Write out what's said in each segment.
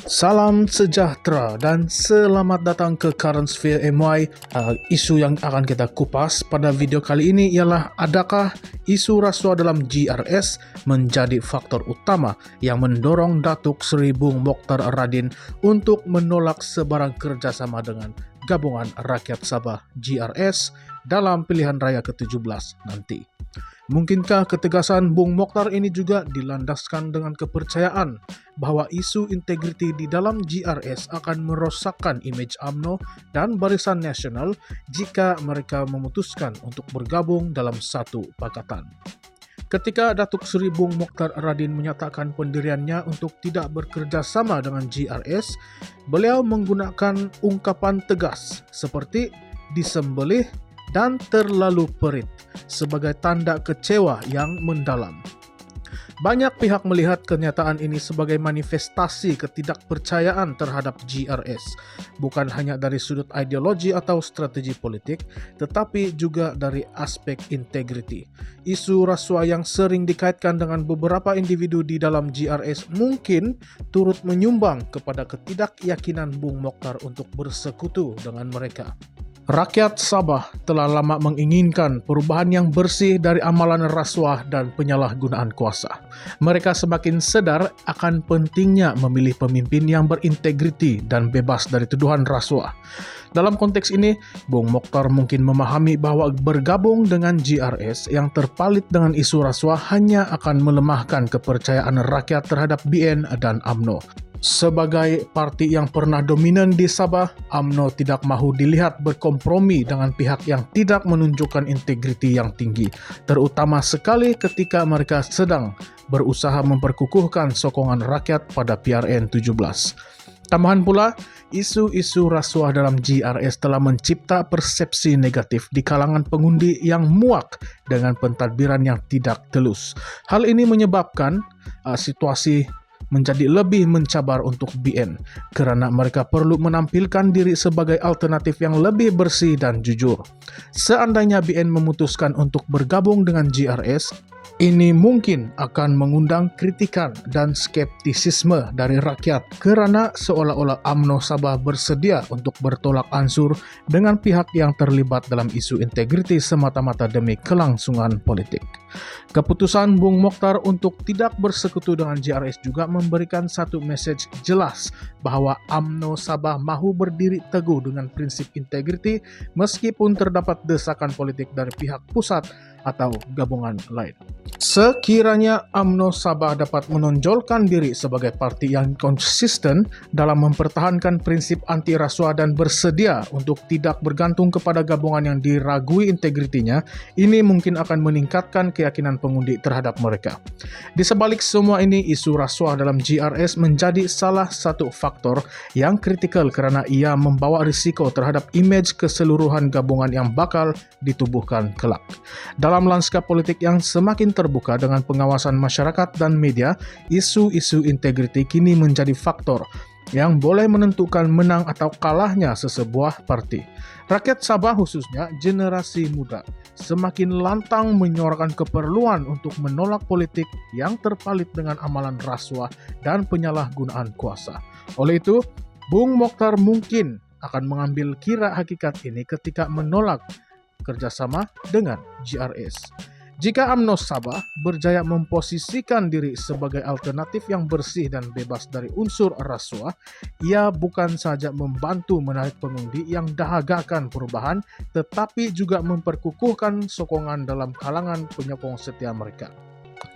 Salam sejahtera dan selamat datang ke Current Sphere MY. Isu yang akan kita kupas pada video kali ini ialah adakah isu rasuah dalam GRS menjadi faktor utama yang mendorong Datuk Seri Bung Mokhtar Radin untuk menolak sebarang kerjasama dengan Gabungan Rakyat Sabah GRS dalam pilihan raya ke-17 nanti. Mungkinkah ketegasan Bung Mokhtar ini juga dilandaskan dengan kepercayaan bahawa isu integriti di dalam GRS akan merosakkan imej UMNO dan Barisan Nasional jika mereka memutuskan untuk bergabung dalam satu pakatan? Ketika Datuk Seri Bung Mokhtar Radin menyatakan pendiriannya untuk tidak bekerjasama dengan GRS, beliau menggunakan ungkapan tegas seperti disembelih dan terlalu perit sebagai tanda kecewa yang mendalam. Banyak pihak melihat kenyataan ini sebagai manifestasi ketidakpercayaan terhadap GRS, bukan hanya dari sudut ideologi atau strategi politik, tetapi juga dari aspek integriti. Isu rasuah yang sering dikaitkan dengan beberapa individu di dalam GRS mungkin turut menyumbang kepada ketidakyakinan Bung Mokhtar untuk bersekutu dengan mereka. Rakyat Sabah telah lama menginginkan perubahan yang bersih dari amalan rasuah dan penyalahgunaan kuasa. Mereka semakin sedar akan pentingnya memilih pemimpin yang berintegriti dan bebas dari tuduhan rasuah. Dalam konteks ini, Bung Mokhtar mungkin memahami bahawa bergabung dengan GRS yang terpalit dengan isu rasuah hanya akan melemahkan kepercayaan rakyat terhadap BN dan UMNO. Sebagai parti yang pernah dominan di Sabah, UMNO tidak mahu dilihat berkompromi dengan pihak yang tidak menunjukkan integriti yang tinggi, terutama sekali ketika mereka sedang berusaha memperkukuhkan sokongan rakyat pada PRN 17. Tambahan pula, isu-isu rasuah dalam GRS telah mencipta persepsi negatif di kalangan pengundi yang muak dengan pentadbiran yang tidak telus. Hal ini menyebabkan situasi menjadi lebih mencabar untuk BN kerana mereka perlu menampilkan diri sebagai alternatif yang lebih bersih dan jujur. Seandainya BN memutuskan untuk bergabung dengan GRS, ini mungkin akan mengundang kritikan dan skeptisisme dari rakyat kerana seolah-olah UMNO Sabah bersedia untuk bertolak ansur dengan pihak yang terlibat dalam isu integriti semata-mata demi kelangsungan politik. Keputusan Bung Mokhtar untuk tidak bersekutu dengan GRS juga memberikan satu mesej jelas bahawa UMNO Sabah mahu berdiri teguh dengan prinsip integriti meskipun terdapat desakan politik dari pihak pusat atau gabungan lain. Sekiranya UMNO Sabah dapat menonjolkan diri sebagai parti yang konsisten dalam mempertahankan prinsip anti rasuah dan bersedia untuk tidak bergantung kepada gabungan yang diragui integritinya, ini mungkin akan meningkatkan keyakinan pengundi terhadap mereka. Di sebalik semua ini, isu rasuah dalam GRS menjadi salah satu faktor yang kritikal kerana ia membawa risiko terhadap imej keseluruhan gabungan yang bakal ditubuhkan kelak. Dalam lanskap politik yang semakin terbuka dengan pengawasan masyarakat dan media, isu-isu integriti kini menjadi faktor yang boleh menentukan menang atau kalahnya sesebuah parti. Rakyat Sabah, khususnya generasi muda, semakin lantang menyuarakan keperluan untuk menolak politik yang terpalit dengan amalan rasuah dan penyalahgunaan kuasa. Oleh itu, Bung Mokhtar mungkin akan mengambil kira hakikat ini ketika menolak kerjasama dengan GRS. Jika UMNO Sabah berjaya memposisikan diri sebagai alternatif yang bersih dan bebas dari unsur rasuah, ia bukan saja membantu menarik pengundi yang dahagakan perubahan, tetapi juga memperkukuhkan sokongan dalam kalangan penyokong setia mereka.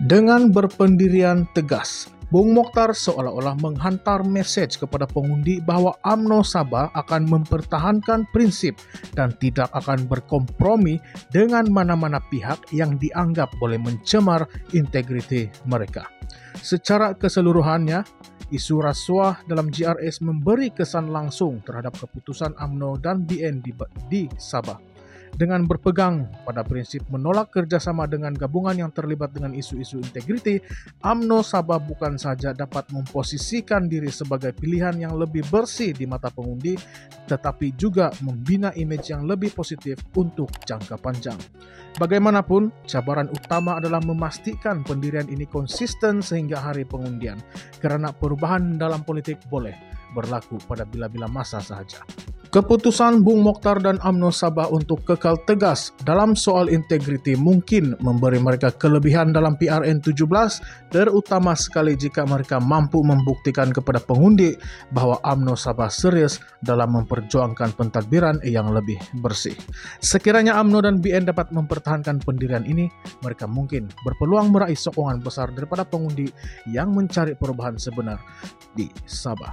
Dengan berpendirian tegas, Bung Mokhtar seolah-olah menghantar mesej kepada pengundi bahawa UMNO Sabah akan mempertahankan prinsip dan tidak akan berkompromi dengan mana-mana pihak yang dianggap boleh mencemar integriti mereka. Secara keseluruhannya, isu rasuah dalam GRS memberi kesan langsung terhadap keputusan UMNO dan BN di Sabah. Dengan berpegang pada prinsip menolak kerjasama dengan gabungan yang terlibat dengan isu-isu integriti, UMNO Sabah bukan saja dapat memposisikan diri sebagai pilihan yang lebih bersih di mata pengundi, tetapi juga membina image yang lebih positif untuk jangka panjang. Bagaimanapun, cabaran utama adalah memastikan pendirian ini konsisten sehingga hari pengundian, karena perubahan dalam politik boleh berlaku pada bila-bila masa sahaja. Keputusan Bung Mokhtar dan UMNO Sabah untuk kekal tegas dalam soal integriti mungkin memberi mereka kelebihan dalam PRN 17, terutama sekali jika mereka mampu membuktikan kepada pengundi bahwa UMNO Sabah serius dalam memperjuangkan pentadbiran yang lebih bersih. Sekiranya UMNO dan BN dapat mempertahankan pendirian ini, mereka mungkin berpeluang meraih sokongan besar daripada pengundi yang mencari perubahan sebenar di Sabah.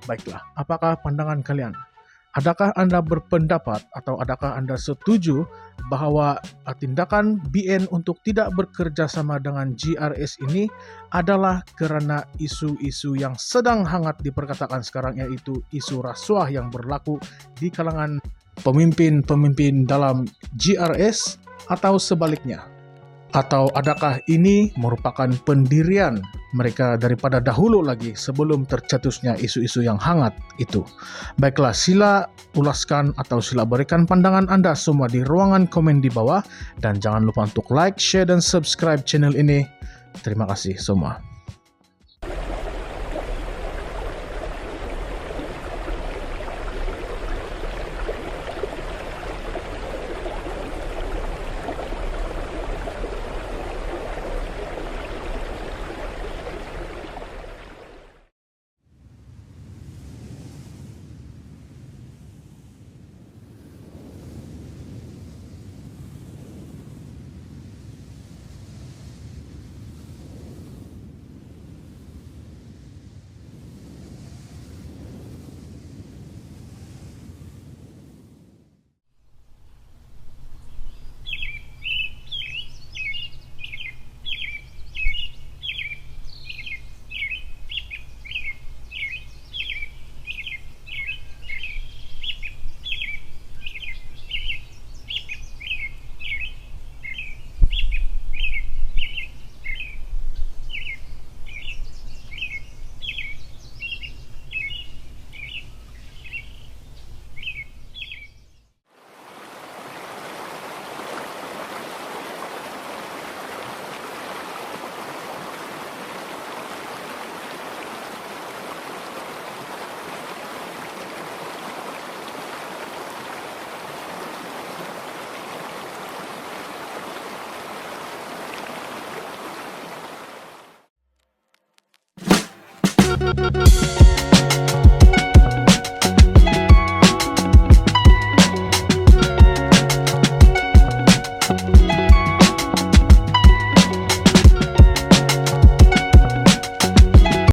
Baiklah, apakah pandangan kalian? Adakah Anda berpendapat atau adakah Anda setuju bahwa tindakan BN untuk tidak bekerja sama dengan GRS ini adalah karena isu-isu yang sedang hangat diperkatakan sekarang, yaitu isu rasuah yang berlaku di kalangan pemimpin-pemimpin dalam GRS, atau sebaliknya? Atau adakah ini merupakan pendirian mereka daripada dahulu lagi sebelum tercetusnya isu-isu yang hangat itu? Baiklah, sila ulaskan atau sila berikan pandangan Anda semua di ruangan komen di bawah. Dan jangan lupa untuk like, share, dan subscribe channel ini. Terima kasih semua.